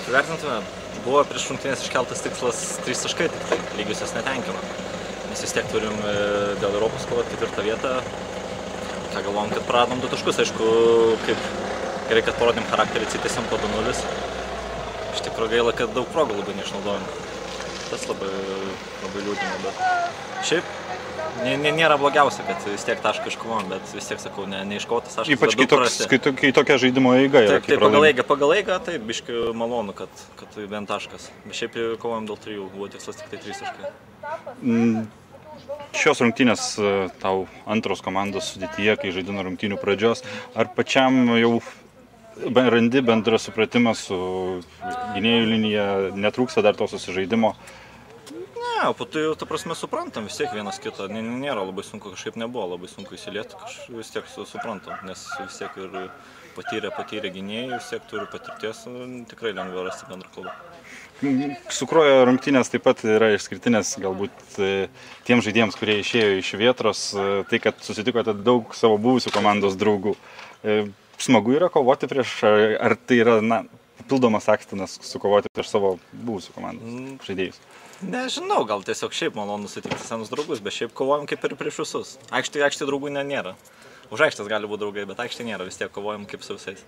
Kaip vertintume, buvo prieš rungtynės iškeltas tikslas 3 taškai, tik tai lygiosios netenkino. Mes vis tiek turim dėl Europos kovoti 4 vietą. Ką galvom, kad praradom 2 taškus, aišku, kaip gerai, kad parodėm charakterį, atsitėsim po 2-0. Iš tikrųjų gaila, kad daug progų labai neišnaudojom. Tas labai liūdina, bet šiaip nėra blogiausia, kad vis tiek tašką iškovom, bet vis tiek, sakau, neiškovotas taškas. Ypač kai tokia žaidimo eiga yra. Taip, pagal eigą, taip, biški malonu, kad vien taškas. Bet šiaip kovojom dėl 3, buvo tikslas tik tai 3 taškai. Šios rungtynės tau antros komandos sudėtyje, kai žaidino rungtynių pradžios, ar pačiam jau randi bendrą supratimą su gynėjų linija, netrūksta dar to susižaidimo? Ne, po tai jau, ta prasme, suprantam vis tiek vienas kitą, nėra labai sunku, kažkaip nebuvo labai sunku įsilieti, vis tiek suprantam, nes vis tiek ir patyrę gynėjai, vis tiek turi patirties, tikrai lengva rasti bendrą kalbą. Sukruojo rungtynės taip pat yra išskirtinės galbūt tiems žaidėjams, kurie išėjo iš Vėtros, tai kad susitikote daug savo buvusių komandos draugų. Smagu yra kovoti prieš, ar tai yra papildomas akstinas sukovoti prieš savo buvusių komandos žaidėjus? Nežinau, gal tiesiog šiaip malonu sutikti senus draugus, bet šiaip kovojam kaip ir prieš visus. Aikštė draugų nėra. Už aikštės gali būti draugai, bet aikštė nėra, vis tiek kovojam kaip su visais.